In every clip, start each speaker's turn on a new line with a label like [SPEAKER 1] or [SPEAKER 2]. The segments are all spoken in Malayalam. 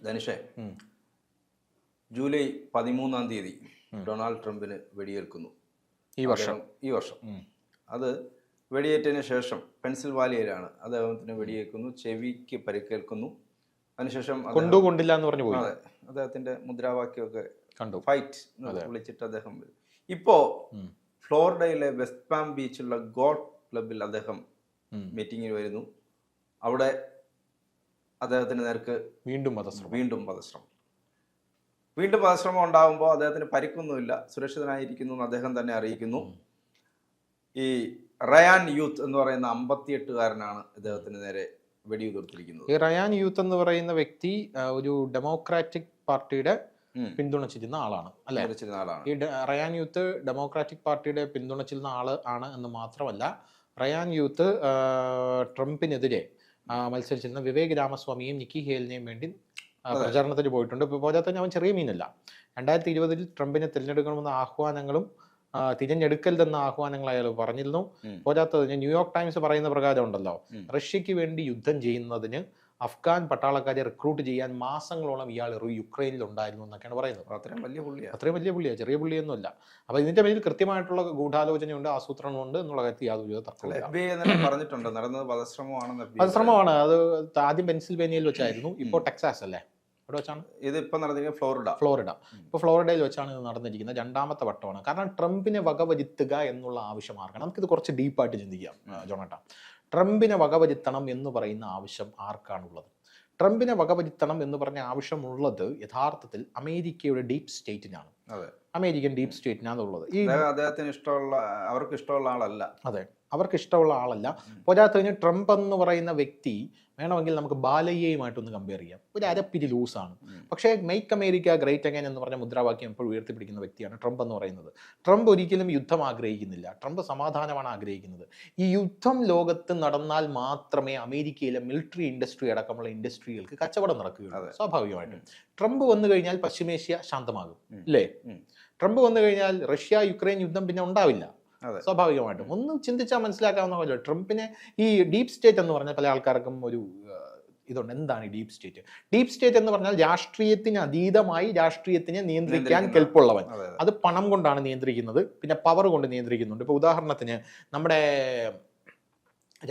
[SPEAKER 1] ധനുഷേ, ജൂലൈ 13 ഡൊണാൾഡ് ട്രംപിന് വെടിയേൽക്കുന്നു. ഈ വർഷം അത് വെടിയേറ്റതിന് ശേഷം പെൻസിൽവാനിയയിലാണ് അദ്ദേഹത്തിന് വെടിയേൽക്കുന്നു. ചെവിക്ക് പരിക്കേൽക്കുന്നു. അതിനുശേഷം
[SPEAKER 2] കൊണ്ടുകൊണ്ടില്ല എന്ന് പറഞ്ഞു പോയി.
[SPEAKER 1] അതെ, അദ്ദേഹത്തിന്റെ മുദ്രാവാക്യമൊക്കെ
[SPEAKER 2] കണ്ടു,
[SPEAKER 1] ഫൈറ്റ് വിളിച്ചിട്ട് അദ്ദേഹം ഇപ്പോ ഫ്ലോറിഡയിലെ വെസ്റ്റ് പാം ബീച്ചുള്ള ഗോൾഫ് ക്ലബിൽ അദ്ദേഹം മീറ്റിങ്ങിന് വരുന്നു. അവിടെ അദ്ദേഹത്തിന് നേർക്ക് വീണ്ടും വധശ്രമം ഉണ്ടാകുമ്പോൾ അദ്ദേഹത്തിന് പരിക്കൊന്നുമില്ല, സുരക്ഷിതനായിരിക്കുന്നു എന്ന് അദ്ദേഹം തന്നെ അറിയിക്കുന്നു. ഈ റയാൻ യൂത്ത് എന്ന് പറയുന്ന 58-കാരനാണ് ഇദ്ദേഹത്തിന് നേരെ വെടിയുതിർത്തിരിക്കുന്നത്.
[SPEAKER 2] ഈ റയാൻ യൂത്ത് എന്ന് പറയുന്ന വ്യക്തി ഒരു ഡെമോക്രാറ്റിക് പാർട്ടിയുടെ പിന്തുണച്ചിരുന്ന ആളാണ് അല്ലെ? ഈ റയാൻ യൂത്ത് ഡെമോക്രാറ്റിക് പാർട്ടിയുടെ പിന്തുണച്ചിരുന്ന ആള് ആണ് എന്ന് മാത്രമല്ല, റയാൻ യൂത്ത് ട്രംപിനെതിരെ മത്സരിച്ചിരുന്ന വിവേക് രാമസ്വാമിയും നിക്കി ഹേലിനെയും വേണ്ടി പ്രചാരണത്തിന് പോയിട്ടുണ്ട്. പോരാതെ തന്നെ അവൻ ചെറിയ മീനല്ല. 2020 ട്രംപിനെ തിരഞ്ഞെടുക്കണമെന്ന ആഹ്വാനങ്ങളും തിരഞ്ഞെടുക്കരുതെന്ന ആഹ്വാനങ്ങൾ അയാൾ പറഞ്ഞിരുന്നു. പോരാത്തതിന് ന്യൂയോർക്ക് ടൈംസ് പറയുന്ന പ്രകാരം ഉണ്ടല്ലോ, റഷ്യക്ക് വേണ്ടി യുദ്ധം ചെയ്യുന്നതിന് അഫ്ഗാൻ പട്ടാളക്കാരെ റിക്രൂട്ട് ചെയ്യാൻ മാസങ്ങളോളം ഇയാൾ യുക്രൈനിൽ ഉണ്ടായിരുന്നു എന്നൊക്കെയാണ് പറയുന്നത്.
[SPEAKER 1] അത്രയും
[SPEAKER 2] വലിയ പുള്ളിയാണ്, ചെറിയ പുള്ളിയൊന്നുമല്ല. അപ്പൊ ഇതിന്റെ പേരിൽ കൃത്യമായിട്ടുള്ള ഗൂഢാലോചനയുണ്ട്, ആസൂത്രണമുണ്ട് എന്നുള്ള കാര്യത്തിൽ യാതൊരു
[SPEAKER 1] തർക്കവും പറഞ്ഞിട്ടുണ്ട്. നടന്നത്
[SPEAKER 2] വധശ്രമമാണ്. അത് ആദ്യം പെൻസിൽവേനിയയിൽ വെച്ചായിരുന്നു, ഇപ്പോൾ ടെക്സാസ് അല്ലേ, ഇവിടെ വെച്ചാണ്
[SPEAKER 1] ഇതിപ്പോ നടന്നിരിക്കുന്നത്.
[SPEAKER 2] ഫ്ലോറിഡ. ഇപ്പോൾ ഫ്ലോറിഡയിൽ വെച്ചാണ് ഇത് നടന്നിരിക്കുന്നത്. 2ാമത്തെ വട്ടമാണ്. കാരണം ട്രംപിനെ വകവരുത്തുക എന്നുള്ള ആവശ്യം ആർക്കാണ്? നമുക്കിത് കുറച്ച് ഡീപ്പായിട്ട് ചിന്തിക്കാം ജോണേട്ടാ. ട്രംപിനെ വകവരുത്തണം എന്ന് പറയുന്ന ആവശ്യം ആർക്കാണുള്ളത്? ട്രംപിനെ വകവരുത്തണം എന്ന് പറഞ്ഞ ആവശ്യമുള്ളത് യഥാർത്ഥത്തിൽ അമേരിക്കയുടെ ഡീപ് സ്റ്റേറ്റിനാണ്. അമേരിക്കൻ ഡീപ് സ്റ്റേറ്റിനാണ് ഉള്ളത്.
[SPEAKER 1] അവർക്ക് ഇഷ്ടമുള്ള ആളല്ല.
[SPEAKER 2] അതെ, അവർക്ക് ഇഷ്ടമുള്ള ആളല്ല. പോരാത്തതിന് ട്രംപ് എന്ന് പറയുന്ന വ്യക്തി വേണമെങ്കിൽ നമുക്ക് ബാലയ്യയുമായിട്ടൊന്ന് കമ്പയർ ചെയ്യാം. ഒരു അരപ്പിരി ലൂസാണ്. പക്ഷേ മെയ്ക്ക് അമേരിക്ക ഗ്രേറ്റ് അഗൈൻ എന്ന് പറഞ്ഞ മുദ്രാവാക്യം ഇപ്പോൾ ഉയർത്തിപ്പിടിക്കുന്ന വ്യക്തിയാണ് ട്രംപ് എന്ന് പറയുന്നത്. ട്രംപ് ഒരിക്കലും യുദ്ധം ആഗ്രഹിക്കുന്നില്ല. ട്രംപ് സമാധാനമാണ് ആഗ്രഹിക്കുന്നത്. ഈ യുദ്ധം ലോകത്ത് നടന്നാൽ മാത്രമേ അമേരിക്കയിലെ മിലിറ്ററി ഇൻഡസ്ട്രി അടക്കമുള്ള ഇൻഡസ്ട്രികൾക്ക് കച്ചവടം നടക്കുകയുള്ളൂ. സ്വാഭാവികമായിട്ടും ട്രംപ് വന്നു കഴിഞ്ഞാൽ പശ്ചിമേഷ്യ ശാന്തമാകും അല്ലേ? ട്രംപ് വന്നു കഴിഞ്ഞാൽ റഷ്യ യുക്രൈൻ യുദ്ധം പിന്നെ ഉണ്ടാവില്ല. സ്വാഭാവികമായിട്ടും ഒന്ന് ചിന്തിച്ചാൽ മനസ്സിലാക്കാവുന്ന പോലെ ട്രംപിനെ ഈ ഡീപ് സ്റ്റേറ്റ് എന്ന് പറഞ്ഞാൽ പല ആൾക്കാർക്കും ഒരു ഇതുണ്ട്. എന്താണ് ഈ ഡീപ് സ്റ്റേറ്റ്? ഡീപ് സ്റ്റേറ്റ് എന്ന് പറഞ്ഞാൽ രാഷ്ട്രീയത്തിന് അതീതമായി രാഷ്ട്രീയത്തിനെ നിയന്ത്രിക്കാൻ കെൽപ്പുള്ളവൻ. അത് പണം കൊണ്ടാണ് നിയന്ത്രിക്കുന്നത്, പിന്നെ പവർ കൊണ്ട് നിയന്ത്രിക്കുന്നുണ്ട്. ഇപ്പൊ ഉദാഹരണത്തിന് നമ്മുടെ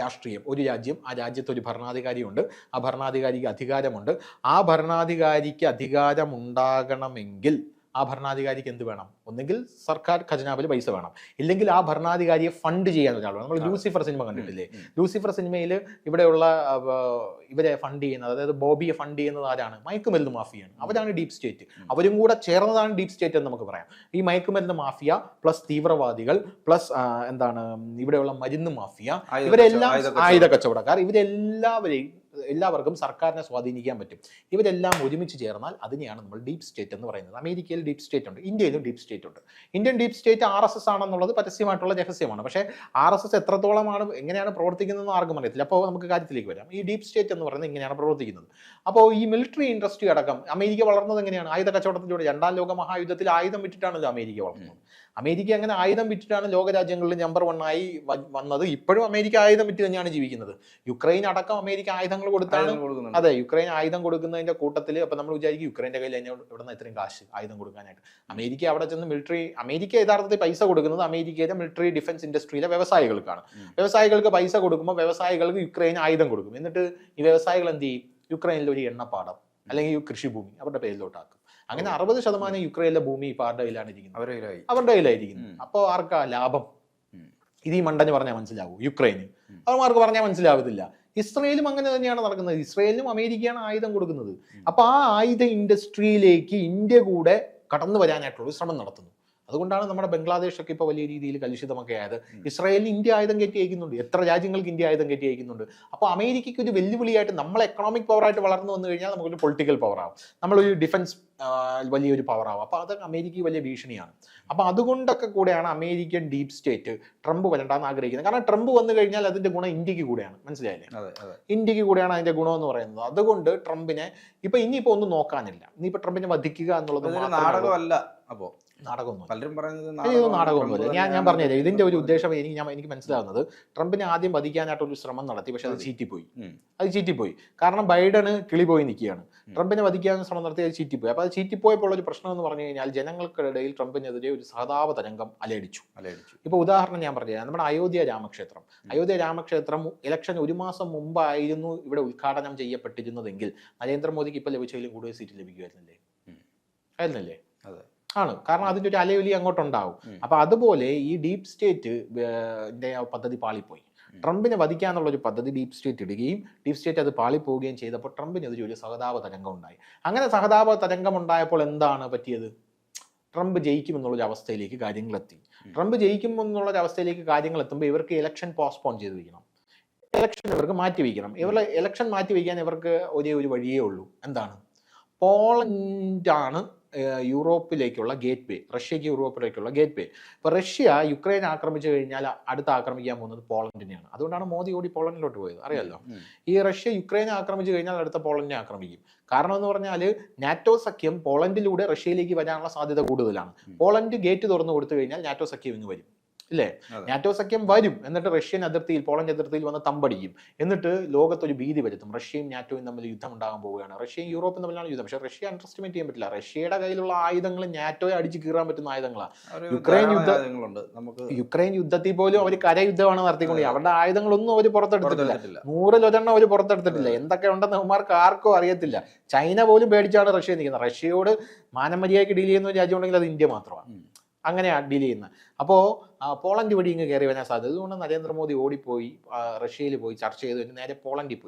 [SPEAKER 2] രാഷ്ട്രീയം, ഒരു രാജ്യം, ആ രാജ്യത്ത് ഒരു ഭരണാധികാരിയുണ്ട്, ആ ഭരണാധികാരിക്ക് അധികാരമുണ്ട്. ആ ഭരണാധികാരിക്ക് അധികാരമുണ്ടാകണമെങ്കിൽ ആ ഭരണാധികാരിക്ക് എന്ത് വേണം? ഒന്നെങ്കിൽ സർക്കാർ ഖജനാവിൽ പൈസ വേണം, ഇല്ലെങ്കിൽ ആ ഭരണാധികാരിയെ ഫണ്ട് ചെയ്യാൻ ഒരാൾ വേണം. നമ്മൾ ലൂസിഫർ സിനിമ കണ്ടിട്ടില്ലേ? ലൂസിഫർ സിനിമയിൽ ഇവിടെയുള്ള ഇവരെ ഫണ്ട് ചെയ്യുന്നത്, അതായത് ബോബിയെ ഫണ്ട് ചെയ്യുന്നത് ആരാണ്? മയക്കുമരുന്ന് മാഫിയാണ്. അവരാണ് ഡീപ് സ്റ്റേറ്റ്. അവരും കൂടെ ചേർന്നതാണ് ഡീപ് സ്റ്റേറ്റ് എന്ന് നമുക്ക് പറയാം. ഈ മയക്കുമരുന്ന് മാഫിയ പ്ലസ് തീവ്രവാദികൾ പ്ലസ് ഇവിടെയുള്ള മരുന്ന് മാഫിയ, ഇവരെല്ലാം ആയുധ കച്ചവടക്കാർ, എല്ലാവർക്കും സർക്കാരിനെ സ്വാധീനിക്കാൻ പറ്റും. ഇവരെല്ലാം ഒരുമിച്ച് ചേർന്നാൽ അതിനെയാണ് നമ്മൾ ഡീപ് സ്റ്റേറ്റ് എന്ന് പറയുന്നത്. അമേരിക്കയിൽ ഡീപ് സ്റ്റേറ്റ് ഉണ്ട്, ഇന്ത്യയിലും ഡീപ് സ്റ്റേറ്റ് ഉണ്ട്. ഇന്ത്യൻ ഡീപ് സ്റ്റേറ്റ് RSS ആണെന്നുള്ളത് പരസ്യമായിട്ടുള്ള രഹസ്യമാണ്. പക്ഷേ RSS എത്രത്തോളമാണ്, എങ്ങനെയാണ് പ്രവർത്തിക്കുന്നതെന്ന് ആർക്കും അറിയത്തില്ല. അപ്പോൾ നമുക്ക് കാര്യത്തിലേക്ക് വരാം. ഈ ഡീപ് സ്റ്റേറ്റ് എന്ന് പറയുന്നത് ഇങ്ങനെയാണ് പ്രവർത്തിക്കുന്നത്. അപ്പോൾ ഈ മിലിറ്ററി ഇൻഡസ്ട്രി അടക്കം അമേരിക്ക വളർന്നത് എങ്ങനെയാണ്? ആയുധ കച്ചവടത്തിലൂടെ. 2ാം ലോക മഹായുദ്ധത്തിൽ ആയുധം വിറ്റിട്ടാണല്ലോ അമേരിക്ക വളർന്നത്. അമേരിക്ക അങ്ങനെ ആയുധം വിറ്റിട്ടാണ് ലോകരാജ്യങ്ങളിൽ നമ്പർ 1 ആയി വന്നത്. ഇപ്പോഴും അമേരിക്ക ആയുധം വിറ്റ് തന്നെയാണ് ജീവിക്കുന്നത്. യുക്രൈൻ അടക്കം അമേരിക്ക ആയുധങ്ങൾ കൊടുത്താണ്. അതെ, യുക്രൈൻ ആയുധം കൊടുക്കുന്നതിന്റെ കൂട്ടത്തിൽ അപ്പൊ നമ്മൾ വിചാരിക്കും യുക്രൈന്റെ കയ്യിൽ എവിടുന്ന ഇത്രയും കാശ് ആയുധം കൊടുക്കാനായിട്ട്. അമേരിക്ക അവിടെ ചെന്ന് അമേരിക്ക യഥാർത്ഥത്തിൽ പൈസ കൊടുക്കുന്നത് അമേരിക്കയിലെ മിലിറ്ററി ഡിഫൻസ് ഇൻഡസ്ട്രിയിലെ വ്യവസായികൾക്കാണ്. വ്യവസായികൾക്ക് പൈസ കൊടുക്കുമ്പോൾ വ്യവസായികൾക്ക് യുക്രൈൻ ആയുധം കൊടുക്കും. എന്നിട്ട് ഈ വ്യവസായികൾ എന്ത് ചെയ്യും? യുക്രൈനിൽ ഒരു എണ്ണപ്പാടം അല്ലെങ്കിൽ കൃഷിഭൂമി അവരുടെ പേരിലോട്ടാക്കും. അങ്ങനെ 60% യുക്രൈനിലെ ഭൂമി ഇപ്പൊ ആരുടെ കയ്യിലാണ് ഇരിക്കുന്നത്? അവരുടെ കയ്യിലായിരിക്കുന്നത്. അപ്പോൾ ആർക്കാ ലാഭം? ഇത് ഈ മണ്ടന് പറഞ്ഞാൽ മനസ്സിലാവൂ? യുക്രൈന് അവന്മാർക്ക് പറഞ്ഞാൽ മനസ്സിലാവത്തില്ല. ഇസ്രയേലും അങ്ങനെ തന്നെയാണ് നടക്കുന്നത്. ഇസ്രയേലിനും അമേരിക്കയാണ് ആയുധം കൊടുക്കുന്നത്. അപ്പൊ ആ ആയുധ ഇൻഡസ്ട്രിയിലേക്ക് ഇന്ത്യ കൂടെ കടന്നു വരാനായിട്ടുള്ള ശ്രമം നടത്തുന്നു. അതുകൊണ്ടാണ് നമ്മുടെ ബംഗ്ലാദേശൊക്കെ ഇപ്പോൾ വലിയ രീതിയിൽ കലുഷിതമൊക്കെ ആയത്. ഇസ്രായേലിന് ഇന്ത്യ ആയുധം കയറ്റി അയക്കുന്നുണ്ട്. എത്ര രാജ്യങ്ങൾക്ക് ഇന്ത്യ ആയുധം കയറ്റി അയക്കുന്നുണ്ട്. അപ്പോൾ അമേരിക്കയ്ക്ക് ഒരു വെല്ലുവിളിയായിട്ട്, നമ്മൾ എക്കണോമിക് പവറായിട്ട് വളർന്നു വന്നു കഴിഞ്ഞാൽ നമുക്കൊരു പൊളിറ്റിക്കൽ പവറാവും, നമ്മളൊരു ഡിഫൻസ് വലിയൊരു പവറാവും. അപ്പോൾ അത് അമേരിക്കയ്ക്ക് വലിയ ഭീഷണിയാണ്. അപ്പോൾ അതുകൊണ്ടൊക്കെ കൂടെയാണ് അമേരിക്കൻ ഡീപ് സ്റ്റേറ്റ് ട്രംപ് വരണ്ടെന്ന് ആഗ്രഹിക്കുന്നത്. കാരണം ട്രംപ് വന്നു കഴിഞ്ഞാൽ അതിന്റെ ഗുണം ഇന്ത്യക്ക് കൂടെയാണ്. മനസ്സിലായില്ലേ? ഇന്ത്യക്ക് കൂടെയാണ് അതിന്റെ ഗുണം എന്ന് പറയുന്നത്. അതുകൊണ്ട് ട്രംപിനെ ഇനിയിപ്പോ ഒന്നും നോക്കാനില്ല. ഇനിയിപ്പോ ട്രംപിനെ വധിക്കുക എന്നുള്ളത്
[SPEAKER 1] നാടകമല്ല.
[SPEAKER 2] നാടകമൊന്നും
[SPEAKER 1] പലരും പറയുന്നത്
[SPEAKER 2] ഇതൊന്നും നാടകമൊന്നുമില്ല.
[SPEAKER 1] ട്രംപ്
[SPEAKER 2] ഞാൻ
[SPEAKER 1] തന്നെയാണ്
[SPEAKER 2] പറഞ്ഞുതരാം. ഇതിന്റെ ഒരു
[SPEAKER 1] വെടിവെക്കുന്നത്.
[SPEAKER 2] ഉദ്ദേശം എനിക്ക് മനസ്സിലാവുന്നത്, ട്രംപിനെ ആദ്യം വധിക്കാനായിട്ട് ഒരു ശ്രമം നടത്തി, പക്ഷെ അത് ചീറ്റിപ്പോയി. അത് ചീറ്റിപ്പോയി കാരണം ബൈഡന് കിളി പോയി നിൽക്കുകയാണ്. ട്രംപിനെ വധിക്കാനുള്ള ശ്രമം നടത്തി, അത് ചീറ്റിപ്പോയി. അപ്പോൾ അത് ചീറ്റിപ്പോയപ്പോൾ ഒരു പ്രശ്നം എന്ന് പറഞ്ഞു കഴിഞ്ഞാൽ ജനങ്ങൾക്കിടയിൽ ട്രംപിനെതിരെ ഒരു സഹതാപ തരംഗം അലയടിച്ചു. ഇപ്പോൾ ഉദാഹരണം ഞാൻ പറഞ്ഞുതരാം. നമ്മുടെ അയോധ്യ രാമക്ഷേത്രം ഇലക്ഷൻ 1 മാസം മുമ്പായിരുന്നു ഇവിടെ ഉദ്ഘാടനം ചെയ്യപ്പെട്ടിരുന്നതെങ്കിൽ നരേന്ദ്രമോദിക്ക് ഇപ്പോൾ ലഭിച്ചതിലും കൂടുതൽ സീറ്റ് ലഭിക്കുമായിരുന്നില്ലേ? ആയിരുന്നല്ലേ? ആണ്. കാരണം അതിൻ്റെ ഒരു അലയൊലി അങ്ങോട്ടുണ്ടാവും. അപ്പൊ അതുപോലെ ഈ ഡീപ് സ്റ്റേറ്റ് പദ്ധതി പാളിപ്പോയി. ട്രംപിനെ വധിക്കാന്നുള്ള ഒരു പദ്ധതി ഡീപ് സ്റ്റേറ്റ് ഇടുകയും ഡീപ് സ്റ്റേറ്റ് അത് പാളിപ്പോവുകയും ചെയ്തപ്പോൾ ട്രംപിനെതിരെ ഒരു സഹതാപ തരംഗം ഉണ്ടായി. അങ്ങനെ സഹതാപ തരംഗം ഉണ്ടായപ്പോൾ എന്താണ് പറ്റിയത്? ട്രംപ് ജയിക്കുമെന്നുള്ളൊരു അവസ്ഥയിലേക്ക് കാര്യങ്ങൾ എത്തി. ട്രംപ് ജയിക്കുമെന്നുള്ളൊരു അവസ്ഥയിലേക്ക് കാര്യങ്ങൾ എത്തുമ്പോൾ ഇവർക്ക് ഇലക്ഷൻ പോസ്റ്റ്പോൺ ചെയ്ത് വയ്ക്കണം, ഇലക്ഷൻ ഇവർക്ക് മാറ്റി വയ്ക്കണം. ഇവരുടെ ഇലക്ഷൻ മാറ്റി വയ്ക്കാൻ ഇവർക്ക് ഒരേ ഒരു വഴിയേ ഉള്ളൂ. എന്താണ്? പോളണ്ടാണ് യൂറോപ്പിലേക്കുള്ള ഗേറ്റ് വേ, റഷ്യക്ക് യൂറോപ്പിലേക്കുള്ള ഗേറ്റ് വേ. ഇപ്പോൾ റഷ്യ യുക്രൈൻ ആക്രമിച്ചു കഴിഞ്ഞാൽ അടുത്ത് ആക്രമിക്കാൻ പോകുന്നത് പോളണ്ടിനെയാണ്. അതുകൊണ്ടാണ് മോദി ഓടി പോളണ്ടിലോട്ട് പോയത്, അറിയാമല്ലോ. ഈ റഷ്യ യുക്രൈനെ ആക്രമിച്ചു കഴിഞ്ഞാൽ അടുത്ത പോളണ്ടിനെ ആക്രമിക്കും. കാരണം എന്ന് പറഞ്ഞാൽ നാറ്റോ സഖ്യം പോളണ്ടിലൂടെ റഷ്യയിലേക്ക് വരാനുള്ള സാധ്യത കൂടുതലാണ്. പോളണ്ട് ഗേറ്റ് തുറന്നു കൊടുത്തു കഴിഞ്ഞാൽ നാറ്റോ സഖ്യം ഇങ്ങ് വരും, ഇല്ലേ? നാറ്റോ സഖ്യം വരും, എന്നിട്ട് റഷ്യൻ അതിർത്തിയിൽ, പോളണ്ട് അതിർത്തിയിൽ വന്ന് തമ്പടിക്കും. എന്നിട്ട് ലോകത്തൊരു ഭീതി വരുത്തും. റഷ്യയും നാറ്റോയും തമ്മിൽ യുദ്ധം ഉണ്ടാകാൻ പോവുകയാണ്. റഷ്യയും യൂറോപ്പും തമ്മിലാണ് യുദ്ധം. പക്ഷേ റഷ്യ അണ്ടർ എസ്റ്റിമേറ്റ് ചെയ്യാൻ പറ്റില്ല. റഷ്യയുടെ കയ്യിലുള്ള ആയുധങ്ങൾ നാറ്റോയെ അടിച്ച് കീറാൻ പറ്റുന്ന ആയുധങ്ങളാണ്. യുക്രൈൻ യുദ്ധത്തിൽ പോലും അവർ കരയുദ്ധമാണ് നടത്തിക്കൊണ്ട്, അവരുടെ ആയുധങ്ങളൊന്നും അവർ പുറത്തെടുത്തിട്ടില്ല. 100 അവർ പുറത്തെടുത്തിട്ടില്ല. എന്തൊക്കെ ഉണ്ടെന്ന് അവന്മാർക്ക് ആർക്കും അറിയത്തില്ല. ചൈന പോലും പേടിച്ചാണ് റഷ്യ നിൽക്കുന്നത്. റഷ്യയോട് മാനമര്യാദയ്ക്ക് ഡീൽ ചെയ്യുന്ന ഒരു രാജ്യം ഉണ്ടെങ്കിൽ അത് ഇന്ത്യ മാത്രമാണ്. അങ്ങനെയാണ് ഡീൽ ചെയ്യുന്നത്. അപ്പോൾ പോളണ്ട് വഴി ഇങ്ങ് കയറി വരാൻ സാധ്യത. അതുകൊണ്ട് നരേന്ദ്രമോദി ഓടിപ്പോയി റഷ്യയിൽ പോയി ചർച്ച ചെയ്ത് നേരെ പോളണ്ടിൽ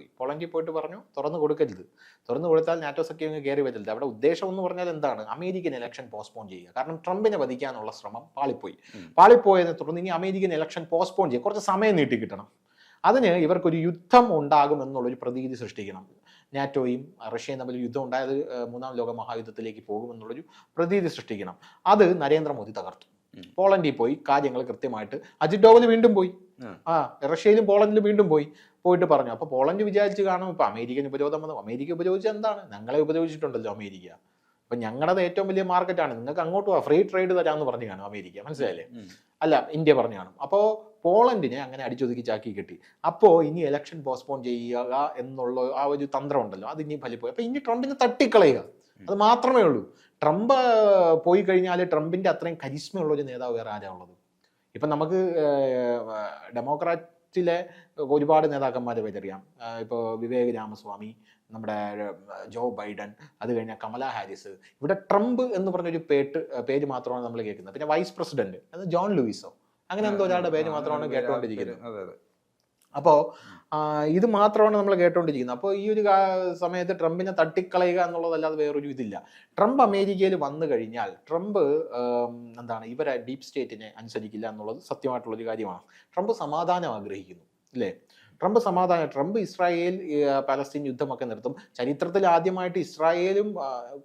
[SPEAKER 2] പോയിട്ട് പറഞ്ഞു തുറന്നു കൊടുക്കരുത്. തുറന്നു കൊടുത്താൽ നാറ്റോ സഖ്യം ഇങ്ങ് കയറി വരരുത്. അവിടെ ഉദ്ദേശം എന്ന് പറഞ്ഞാൽ എന്താണ്? അമേരിക്കൻ ഇലക്ഷൻ പോസ്റ്റ്പോൺ ചെയ്യുക. കാരണം ട്രംപിനെ വധിക്കാനുള്ള ശ്രമം പാളിപ്പോയതിനെ തുടർന്ന് ഇനി അമേരിക്കൻ ഇലക്ഷൻ പോസ്റ്റ്പോൺ ചെയ്യുക, കുറച്ച് സമയം നീട്ടി കിട്ടണം. അതിന് ഇവർക്കൊരു യുദ്ധം ഉണ്ടാകും എന്നുള്ളൊരു പ്രതീതി സൃഷ്ടിക്കണം. നാറ്റോയും റഷ്യയും തമ്മിൽ യുദ്ധം ഉണ്ടായത് 3ാം ലോക മഹായുദ്ധത്തിലേക്ക് പോകുമെന്നുള്ളൊരു പ്രതീതി സൃഷ്ടിക്കണം. അത് നരേന്ദ്രമോദി തകർത്തു. പോളണ്ടിൽ പോയി കാര്യങ്ങൾ കൃത്യമായിട്ട്, അജിത് ഡോവൽ വീണ്ടും പോയി, റഷ്യയിലും പോളണ്ടിലും വീണ്ടും പോയിട്ട് പറഞ്ഞു. അപ്പൊ പോളണ്ട് വിചാരിച്ച് കാണും ഇപ്പൊ അമേരിക്കൻ ഉപരോധം വന്നു. അമേരിക്ക ഉപരോധിച്ചത് എന്താണ്? ഞങ്ങളെ ഉപരോധിച്ചിട്ടുണ്ടല്ലോ അമേരിക്ക. അപ്പൊ ഞങ്ങളുടെ ഏറ്റവും വലിയ മാർക്കറ്റാണ്, നിങ്ങൾക്ക് അങ്ങോട്ട് പോവാ, ഫ്രീ ട്രേഡ് തരാമെന്ന് പറഞ്ഞു കാണും അമേരിക്ക. മനസ്സിലായില്ലേ? അല്ല, ഇന്ത്യ പറഞ്ഞു കാണും. അപ്പോൾ പോളണ്ടിനെ അങ്ങനെ അടിച്ചൊതുക്കി ചാക്കി കിട്ടി. അപ്പോൾ ഇനി ഇലക്ഷൻ പോസ്റ്റ്പോൺ ചെയ്യുക എന്നുള്ള ആ ഒരു തന്ത്രം ഉണ്ടല്ലോ, അത് ഇനി ഫലിപ്പോയി. അപ്പൊ ഇനി ട്രംപിനെ തട്ടിക്കളയുക, അത് മാത്രമേ ഉള്ളൂ. ട്രംപ് പോയി കഴിഞ്ഞാൽ ട്രംപിന്റെ അത്രയും കരിസ്മയുള്ള ഒരു നേതാവ് വേറെ ആരാ ഉള്ളത്? ഇപ്പൊ നമുക്ക് ഡെമോക്രാറ്റിലെ ഒരുപാട് നേതാക്കന്മാരെ പേരറിയാം. ഇപ്പോൾ വിവേക് രാമസ്വാമി, നമ്മുടെ ജോ ബൈഡൻ, അത് കഴിഞ്ഞാൽ കമല ഹാരിസ്. ഇവിടെ ട്രംപ് എന്ന് പറഞ്ഞൊരു പേര് മാത്രമാണ് നമ്മൾ കേൾക്കുന്നത്. പിന്നെ വൈസ് പ്രസിഡന്റ് അത് ജോൺ ലൂയിസോ, അങ്ങനെ എന്തോ ഒരാളുടെ പേര് മാത്രമാണ് കേട്ടുകൊണ്ടിരിക്കുന്നത്. അപ്പോൾ ഇത് മാത്രമാണ് നമ്മൾ കേട്ടുകൊണ്ടിരിക്കുന്നത്. അപ്പോൾ ഈ ഒരു സമയത്ത് ട്രംപിനെ തട്ടിക്കളയുക എന്നുള്ളതല്ലാതെ വേറൊരു ഇതില്ല. ട്രംപ് അമേരിക്കയിൽ വന്നു കഴിഞ്ഞാൽ ട്രംപ് ഇവരെ ഡീപ് സ്റ്റേറ്റിനെ അനുസരിക്കില്ല എന്നുള്ളത് സത്യമായിട്ടുള്ളൊരു കാര്യമാണ്. ട്രംപ് സമാധാനം ആഗ്രഹിക്കുന്നു, അല്ലേ? ട്രംപ് ഇസ്രായേൽ പാലസ്തീൻ യുദ്ധമൊക്കെ നിർത്തും. ചരിത്രത്തിൽ ആദ്യമായിട്ട് ഇസ്രായേലും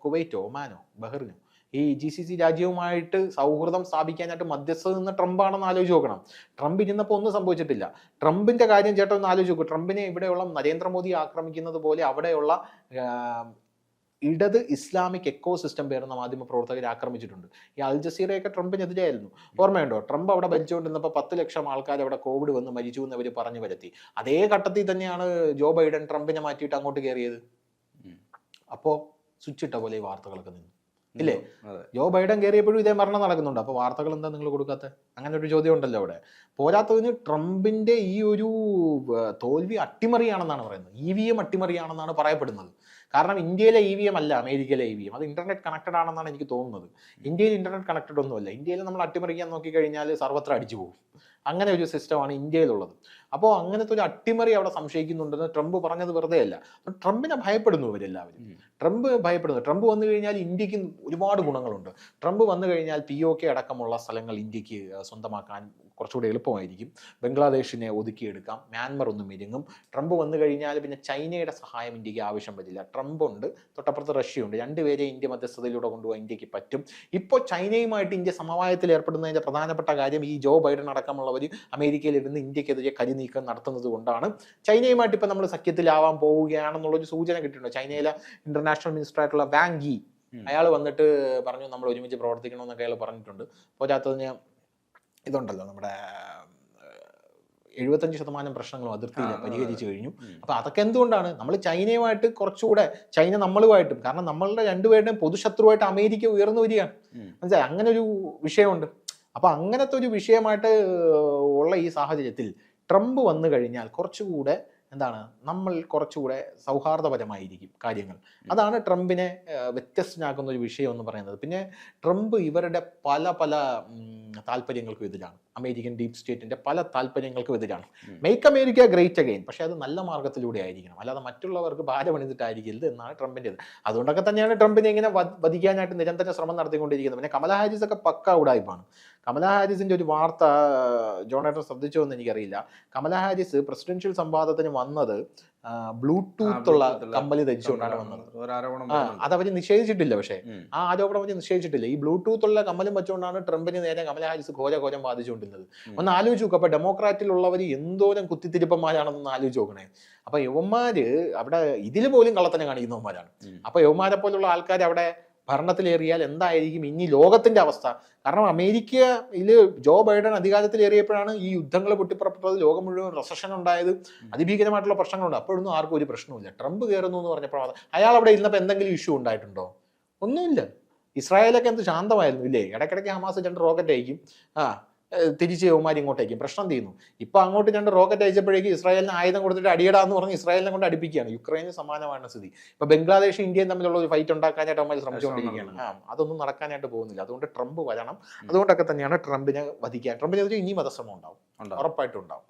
[SPEAKER 2] കുവൈറ്റോ, ഒമാനോ, ബഹ്റിനോ ഈ GCC രാജ്യവുമായിട്ട് സൗഹൃദം സ്ഥാപിക്കാനായിട്ട് മധ്യസ്ഥ നിന്ന് ട്രംപാണെന്ന് ആലോചിച്ച് നോക്കണം. ട്രംപ് ഇരുന്നപ്പോൾ ഒന്നും സംഭവിച്ചിട്ടില്ല. ട്രംപിന്റെ കാര്യം ചേട്ടൻ ഒന്ന് ആലോചിച്ച് നോക്കും. ട്രംപിനെ ഇവിടെയുള്ള നരേന്ദ്രമോദി ആക്രമിക്കുന്നത് പോലെ അവിടെയുള്ള ഇടത് ഇസ്ലാമിക് എക്കോ സിസ്റ്റം പേരുന്ന മാധ്യമ പ്രവർത്തകരെ ആക്രമിച്ചിട്ടുണ്ട്. ഈ അൽ ജസീറയൊക്കെ ട്രംപിനെതിരെയായിരുന്നു. ഓർമ്മയുണ്ടോ? ട്രംപ് അവിടെ ഭരിച്ചുകൊണ്ടിരുന്നപ്പോൾ 10 ലക്ഷം ആൾക്കാർ അവിടെ കോവിഡ് വന്ന് മരിച്ചു എന്ന് അവർ പറഞ്ഞു വരുത്തി. അതേ ഘട്ടത്തിൽ തന്നെയാണ് ജോ ബൈഡൻ ട്രംപിനെ മാറ്റിയിട്ട് അങ്ങോട്ട് കയറിയത്. അപ്പോൾ സ്വിച്ച് ഇട്ട പോലെ ഈ വാർത്തകളൊക്കെ നിന്നു, ഇല്ലേ? ജോ ബൈഡൻ കയറിയപ്പോഴും ഇതേ മരണം നടക്കുന്നുണ്ട്. അപ്പോൾ വാർത്തകൾ എന്താ നിങ്ങൾ കൊടുക്കാത്ത? അങ്ങനെ ഒരു ചോദ്യം ഉണ്ടല്ലോ അവിടെ. പോരാത്തതിന് ട്രംപിന്റെ ഈ ഒരു തോൽവി അട്ടിമറിയാണെന്നാണ് പറയുന്നത്. EVM അട്ടിമറിയാണെന്നാണ് പറയപ്പെടുന്നത്. കാരണം ഇന്ത്യയിലെ EVM അല്ല അമേരിക്കയിലെ EVM, അത് ഇന്റർനെറ്റ് കണക്റ്റഡ് ആണെന്നാണ് എനിക്ക് തോന്നുന്നത്. ഇന്ത്യയിൽ ഇന്റർനെറ്റ് കണക്റ്റഡ് ഒന്നുമല്ല. ഇന്ത്യയിൽ നമ്മൾ അട്ടിമറിക്കാൻ നോക്കിക്കഴിഞ്ഞാൽ സർവത്ര അടിച്ചു പോകും. അങ്ങനെ ഒരു സിസ്റ്റമാണ് ഇന്ത്യയിലുള്ളത്. അപ്പോൾ അങ്ങനത്തെ ഒരു അട്ടിമറി അവിടെ സംശയിക്കുന്നുണ്ടെന്ന് ട്രംപ് പറഞ്ഞത് വെറുതെ അല്ല. ട്രംപിനെ ഭയപ്പെടുന്നു ഇവരെല്ലാവരും. ട്രംപ് ഭയപ്പെടുന്നു. ട്രംപ് വന്നു കഴിഞ്ഞാൽ ഇന്ത്യക്ക് ഒരുപാട് ഗുണങ്ങളുണ്ട്. ട്രംപ് വന്നു കഴിഞ്ഞാൽ POK അടക്കമുള്ള സ്ഥലങ്ങൾ ഇന്ത്യക്ക് സ്വന്തമാക്കാൻ കുറച്ചുകൂടി എളുപ്പമായിരിക്കും. ബംഗ്ലാദേശിനെ ഒതുക്കിയെടുക്കാം, മ്യാൻമർ ഒന്ന് മെരുങ്ങും. ട്രംപ് വന്നു കഴിഞ്ഞാൽ പിന്നെ ചൈനയുടെ സഹായം ഇന്ത്യക്ക് ആവശ്യം വരില്ല. ട്രംപ് ഉണ്ട്, തൊട്ടപ്പുറത്ത് റഷ്യയുണ്ട്. രണ്ടുപേരെ ഇന്ത്യ മധ്യസ്ഥതയിലൂടെ കൊണ്ടുപോകാൻ ഇന്ത്യക്ക് പറ്റും. ഇപ്പോൾ ചൈനയുമായിട്ട് ഇന്ത്യ സമവായത്തിൽ ഏർപ്പെടുന്നതിൻ്റെ പ്രധാനപ്പെട്ട കാര്യം ഈ ജോ ബൈഡൻ അടക്കമുള്ളവർ അമേരിക്കയിലിരുന്ന് ഇന്ത്യക്കെതിരെ കരിനീക്കം നടത്തുന്നത് കൊണ്ടാണ്. ചൈനയുമായിട്ട് ഇപ്പം നമ്മൾ സഖ്യത്തിലാവാൻ പോവുകയാണെന്നുള്ളൊരു സൂചന കിട്ടിയിട്ടുണ്ട്. ചൈനയിലെ ഇന്റർനാഷണൽ മിനിസ്റ്റർ ആയിട്ടുള്ള വാങ് യി അയാൾ വന്നിട്ട് പറഞ്ഞു നമ്മൾ ഒരുമിച്ച് പ്രവർത്തിക്കണമെന്നൊക്കെ അയാൾ പറഞ്ഞിട്ടുണ്ട്. പോരാത്തതിന് ഇതുണ്ടല്ലോ നമ്മുടെ 75% പ്രശ്നങ്ങളും അതിർത്തിയിൽ പരിഹരിച്ചു കഴിഞ്ഞു. അപ്പൊ അതൊക്കെ എന്തുകൊണ്ടാണ്? നമ്മൾ ചൈനയുമായിട്ട് കുറച്ചുകൂടെ, ചൈന നമ്മളുമായിട്ടും, കാരണം നമ്മളുടെ രണ്ടുപേരുടെയും പൊതുശത്രുവായിട്ട് അമേരിക്ക ഉയർന്നു വരികയാണ്. മനസ്സിലായി? അങ്ങനെ ഒരു വിഷയമുണ്ട്. അപ്പൊ അങ്ങനത്തെ ഒരു വിഷയമായിട്ട് ഉള്ള ഈ സാഹചര്യത്തിൽ ട്രംപ് വന്നു കഴിഞ്ഞാൽ കുറച്ചുകൂടെ എന്താണ്, നമ്മൾ കുറച്ചുകൂടെ സൗഹാർദ്ദപരമായിരിക്കും കാര്യങ്ങൾ. അതാണ് ട്രംപിനെ വ്യത്യസ്തനാക്കുന്ന ഒരു വിഷയം എന്ന് പറയുന്നത്. പിന്നെ ട്രംപ് ഇവരുടെ പല പല താല്പര്യങ്ങൾക്കും എതിരാണ്. അമേരിക്കൻ ഡീപ് സ്റ്റേറ്റിന്റെ പല താല്പര്യങ്ങൾക്കും എതിരാണ്. മേക്ക് അമേരിക്ക ഗ്രേറ്റ് അഗെയിൻ, പക്ഷെ അത് നല്ല മാർഗത്തിലൂടെ ആയിരിക്കണം, അല്ലാതെ മറ്റുള്ളവർക്ക് ഭാരമണിഞ്ഞിട്ടായിരിക്കരുത് എന്നാണ് ട്രംപിൻ്റെത്. അതുകൊണ്ടൊക്കെ തന്നെയാണ് ട്രംപിനെ ഇങ്ങനെ വധിക്കാനായിട്ട് നിരന്തര ശ്രമം നടത്തിക്കൊണ്ടിരിക്കുന്നത്. പിന്നെ കമലാ ഹാരിസ് ഒക്കെ പക്ക ഉടായ്പാണ്. കമലാ ഹാരിസിന്റെ ഒരു വാർത്ത ജോണേട്ടൻ ശ്രദ്ധിച്ചോ എന്ന് എനിക്കറിയില്ല. കമലാ ഹാരിസ് പ്രസിഡൻഷ്യൽ സംവാദത്തിന് വന്നത് ബ്ലൂടൂത്ത് ഉള്ള കമ്മല് ധരിച്ചുകൊണ്ടാണ് വന്നത്. അതവര് നിഷേധിച്ചിട്ടില്ല. പക്ഷേ ആ ആരോപണം അവര് നിഷേധിച്ചിട്ടില്ല. ഈ ബ്ലൂടൂത്ത് ഉള്ള കമ്മലും വെച്ചുകൊണ്ടാണ് ട്രംപിന് നേരെ കമലാ ഹാരിസ് ഘോരം ബാധിച്ചുകൊണ്ടിരുന്നത്. ഒന്ന് ആലോചിച്ച് നോക്കുക. അപ്പൊ ഡെമോക്രാറ്റിലുള്ളവർ എന്തോരം കുത്തിത്തിരിപ്പന്മാരാണെന്ന് ആലോചിച്ച് നോക്കണേ. അപ്പൊ യവന്മാര് അവിടെ ഇതിൽ പോലും കള്ളത്തനം കാണിക്കുന്നവന്മാരാണ്. അപ്പൊ യവന്മാരെ പോലുള്ള ആൾക്കാർ അവിടെ ഭരണത്തിലേറിയാൽ എന്തായിരിക്കും ഇനി ലോകത്തിന്റെ അവസ്ഥ? കാരണം അമേരിക്കയിൽ ജോ ബൈഡൻ അധികാരത്തിലേറിയപ്പോഴാണ് ഈ യുദ്ധങ്ങൾ പൊട്ടിപ്പുറപ്പെട്ടത്, ലോകം മുഴുവൻ റെസഷൻ ഉണ്ടായത്, അതിഭീകരമായിട്ടുള്ള പ്രശ്നങ്ങളുണ്ട്. അപ്പോഴൊന്നും ആർക്കും ഒരു പ്രശ്നമില്ല. ട്രംപ് കയറുന്നു എന്ന് പറഞ്ഞപ്പോൾ അയാൾ അവിടെ ഇരുന്നപ്പോൾ എന്തെങ്കിലും ഇഷ്യൂ ഉണ്ടായിട്ടുണ്ടോ? ഒന്നുമില്ല. ഇസ്രായേലൊക്കെ എന്ത് ശാന്തമായിരുന്നു ഇല്ലേ? ഇടയ്ക്കിടയ്ക്ക് ഹമാസ് 2 റോക്കറ്റ് അയക്കും, തിരിച്ച് യവന്മാർ ഇങ്ങോട്ടേക്കും, പ്രശ്നം തീരുന്നു. ഇപ്പൊ അങ്ങോട്ട് 2 റോക്കറ്റ് അയച്ചപ്പോഴേക്ക് ഇസ്രായേലിന് ആയുധം കൊടുത്തിട്ട് അടിയടാന്ന് പറഞ്ഞ് ഇസ്രായേലിനെ കൊണ്ട് അടുപ്പിക്കുകയാണ്. യുക്രൈന് സമാനമാണ് സ്ഥിതി. ഇപ്പൊ ബംഗ്ലാദേശ് ഇന്ത്യയും തമ്മിലുള്ള ഒരു ഫൈറ്റ് ഉണ്ടാക്കാനായിട്ട് അവന്മാർ ശ്രമിച്ചുകൊണ്ടിരിക്കുകയാണ്. അതൊന്നും നടക്കാനായിട്ട് പോകുന്നില്ല. അതുകൊണ്ട് ട്രംപ് വരണം. അതുകൊണ്ടൊക്കെ തന്നെയാണ് ട്രംപിനെ വധിക്കാൻ. ട്രംപിനെതിരെ ഇനി വധശ്രമം ഉണ്ടാവും, ഉറപ്പായിട്ടും ഉണ്ടാവും.